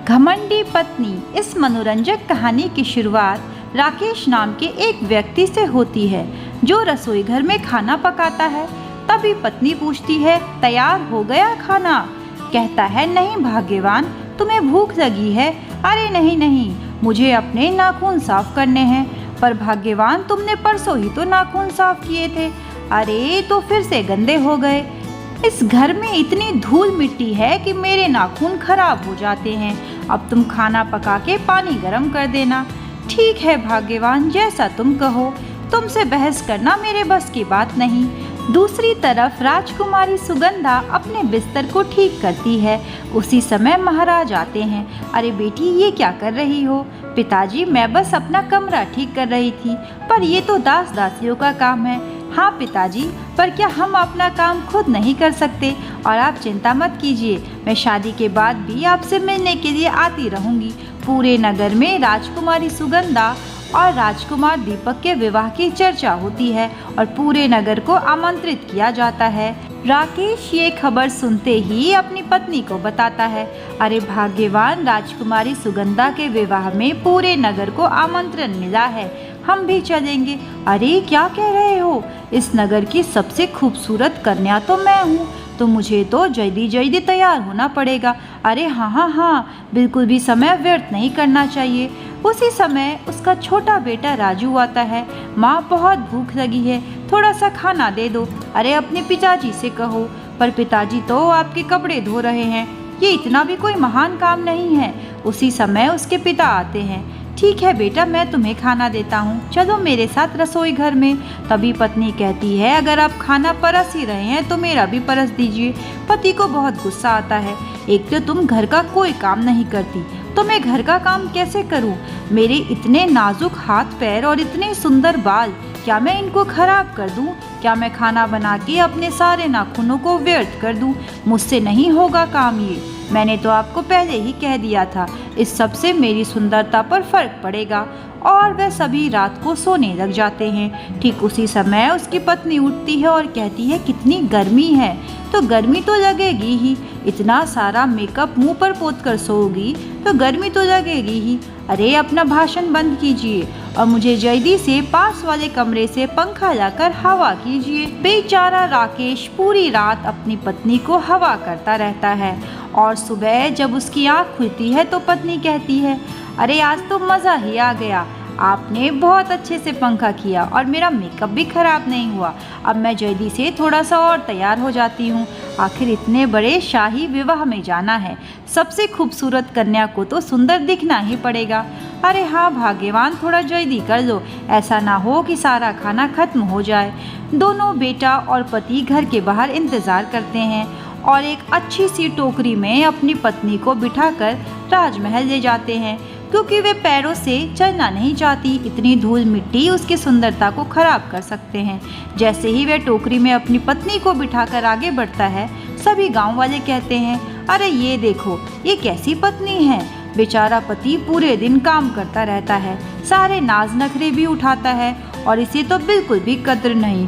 घमंडी पत्नी। इस मनोरंजक कहानी की शुरुआत राकेश नाम के एक व्यक्ति से होती है जो रसोई घर में खाना पकाता है। तभी पत्नी पूछती है, तैयार हो गया खाना? कहता है, नहीं भाग्यवान, तुम्हें भूख लगी है? अरे नहीं नहीं, मुझे अपने नाखून साफ करने हैं। पर भाग्यवान, तुमने परसों ही तो नाखून साफ किए थे। अरे तो फिर से गंदे हो गए। इस घर में इतनी धूल मिट्टी है कि मेरे नाखून खराब हो जाते हैं। अब तुम खाना पका के पानी गर्म कर देना। ठीक है भाग्यवान, जैसा तुम कहो। तुमसे बहस करना मेरे बस की बात नहीं। दूसरी तरफ राजकुमारी सुगंधा अपने बिस्तर को ठीक करती है। उसी समय महाराज आते हैं। अरे बेटी, ये क्या कर रही हो? पिताजी, मैं बस अपना कमरा ठीक कर रही थी। पर ये तो दास दासियों का काम है। हाँ पिताजी, पर क्या हम अपना काम खुद नहीं कर सकते? और आप चिंता मत कीजिए, मैं शादी के बाद भी आपसे मिलने के लिए आती रहूँगी। पूरे नगर में राजकुमारी सुगंधा और राजकुमार दीपक के विवाह की चर्चा होती है और पूरे नगर को आमंत्रित किया जाता है। राकेश ये खबर सुनते ही अपनी पत्नी को बताता है। अरे भाग्यवान, राजकुमारी सुगंधा के विवाह में पूरे नगर को आमंत्रण मिला है, हम भी चलेंगे। अरे क्या कह रहे हो? इस नगर की सबसे खूबसूरत कन्या तो मैं हूँ, तो मुझे तो जल्दी जल्दी तैयार होना पड़ेगा। अरे हाँ हाँ हाँ, बिल्कुल भी समय व्यर्थ नहीं करना चाहिए। उसी समय उसका छोटा बेटा राजू आता है। माँ, बहुत भूख लगी है, थोड़ा सा खाना दे दो। अरे अपने पिताजी से कहो। पर पिताजी तो आपके कपड़े धो रहे हैं, ये इतना भी कोई महान काम नहीं है। उसी समय उसके पिता आते हैं। ठीक है बेटा, मैं तुम्हें खाना देता हूँ, चलो मेरे साथ रसोई घर में। तभी पत्नी कहती है, अगर आप खाना परस ही रहे हैं तो मेरा भी परस दीजिए। पति को बहुत गुस्सा आता है। एक तो तुम घर का कोई काम नहीं करती, तो मैं घर का काम कैसे करूं? मेरे इतने नाजुक हाथ पैर और इतने सुंदर बाल, क्या मैं इनको खराब कर दूं? क्या मैं खाना बना के अपने सारे नाखूनों को व्यर्थ कर दूं? मुझसे नहीं होगा काम ये। मैंने तो आपको पहले ही कह दिया था, इस सब से मेरी सुंदरता पर फर्क पड़ेगा। और वह सभी रात को सोने लग जाते हैं। ठीक उसी समय उसकी पत्नी उठती है और कहती है, कितनी गर्मी है। तो गर्मी तो लगेगी ही, इतना सारा मेकअप मुंह पर पोत कर सोओगी तो गर्मी तो लगेगी ही। अरे अपना भाषण बंद कीजिए और मुझे जल्दी से पास वाले कमरे से पंखा लाकर हवा कीजिए। बेचारा राकेश पूरी रात अपनी पत्नी को हवा करता रहता है और सुबह जब उसकी आँख खुलती है तो पत्नी कहती है, अरे आज तो मज़ा ही आ गया, आपने बहुत अच्छे से पंखा किया और मेरा मेकअप भी ख़राब नहीं हुआ। अब मैं जल्दी से थोड़ा सा और तैयार हो जाती हूँ, आखिर इतने बड़े शाही विवाह में जाना है। सबसे खूबसूरत कन्या को तो सुंदर दिखना ही पड़ेगा। अरे हाँ भाग्यवान, थोड़ा जल्दी कर लो, ऐसा ना हो कि सारा खाना खत्म हो जाए। दोनों बेटा और पति घर के बाहर इंतज़ार करते हैं और एक अच्छी सी टोकरी में अपनी पत्नी को बिठाकर राजमहल ले जाते हैं, क्योंकि वे पैरों से चलना नहीं चाहती। इतनी धूल मिट्टी उसकी सुंदरता को खराब कर सकते हैं। जैसे ही वह टोकरी में अपनी पत्नी को बिठाकर आगे बढ़ता है, सभी गांव वाले कहते हैं, अरे ये देखो, ये कैसी पत्नी है। बेचारा पति पूरे दिन काम करता रहता है, सारे नाज नखरे भी उठाता है और इसे तो बिल्कुल भी कद्र नहीं।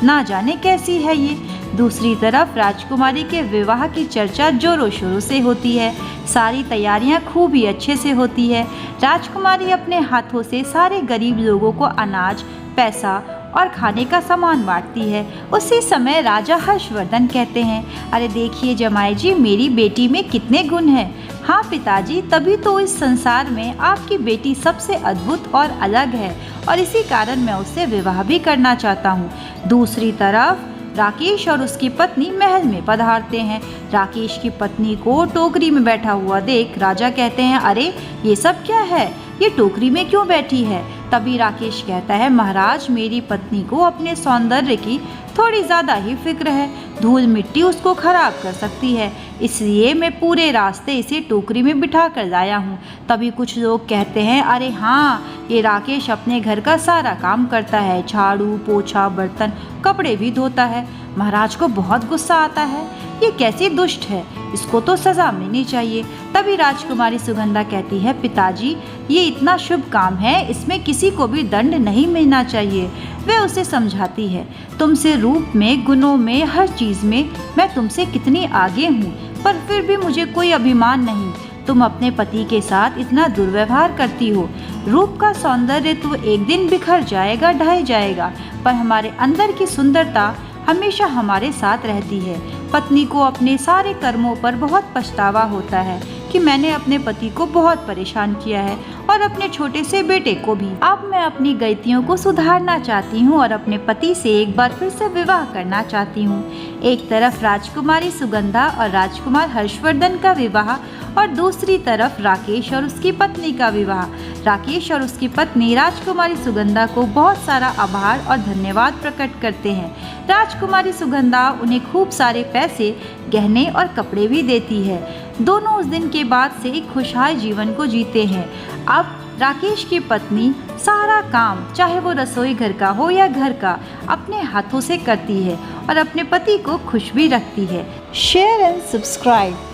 ना जाने कैसी है ये। दूसरी तरफ राजकुमारी के विवाह की चर्चा जोरों शोरों से होती है। सारी तैयारियां खूब ही अच्छे से होती है। राजकुमारी अपने हाथों से सारे गरीब लोगों को अनाज, पैसा और खाने का सामान बांटती है। उसी समय राजा हर्षवर्धन कहते हैं, अरे देखिए जमाई जी, मेरी बेटी में कितने गुण हैं। हाँ पिताजी, तभी तो इस संसार में आपकी बेटी सबसे अद्भुत और अलग है और इसी कारण मैं उससे विवाह भी करना चाहता हूँ। दूसरी तरफ राकेश और उसकी पत्नी महल में पधारते हैं। राकेश की पत्नी को टोकरी में बैठा हुआ देख राजा कहते हैं, अरे ये सब क्या है, ये टोकरी में क्यों बैठी है? तभी राकेश कहता है, महाराज, मेरी पत्नी को अपने सौंदर्य की थोड़ी ज़्यादा ही फिक्र है। धूल मिट्टी उसको खराब कर सकती है, इसलिए मैं पूरे रास्ते इसे टोकरी में बिठा कर लाया हूँ। तभी कुछ लोग कहते हैं, अरे हाँ, ये राकेश अपने घर का सारा काम करता है, झाड़ू पोछा, बर्तन, कपड़े भी धोता है। महाराज को बहुत गुस्सा आता है, ये कैसी दुष्ट है, इसको तो सज़ा मिलनी चाहिए। तभी राजकुमारी सुगंधा कहती है, पिताजी, ये इतना शुभ काम है, इसमें किसी को भी दंड नहीं मिलना चाहिए। वह उसे समझाती है, तुमसे रूप में, गुणों में, हर चीज़ में मैं तुमसे कितनी आगे हूँ, पर फिर भी मुझे कोई अभिमान नहीं। तुम अपने पति के साथ इतना दुर्व्यवहार करती हो। रूप का सौंदर्य तो एक दिन बिखर जाएगा, ढह जाएगा, पर हमारे अंदर की सुंदरता हमेशा हमारे साथ रहती है। पत्नी को अपने सारे कर्मों पर बहुत पछतावा होता है कि मैंने अपने पति को बहुत परेशान किया है और अपने छोटे से बेटे को भी। अब मैं अपनी गलतियों को सुधारना चाहती हूँ और अपने पति से एक बार फिर से विवाह करना चाहती हूँ। एक तरफ राजकुमारी सुगंधा और राजकुमार हर्षवर्धन का विवाह और दूसरी तरफ राकेश और उसकी पत्नी का विवाह। राकेश और उसकी पत्नी राजकुमारी सुगंधा को बहुत सारा आभार और धन्यवाद प्रकट करते हैं। राजकुमारी सुगंधा उन्हें खूब सारे पैसे, गहने और कपड़े भी देती है। दोनों उस दिन के बाद से एक खुशहाल जीवन को जीते हैं। अब राकेश की पत्नी सारा काम, चाहे वो रसोई घर का हो या घर का, अपने हाथों से करती है और अपने पति को खुश भी रखती है। Share and subscribe.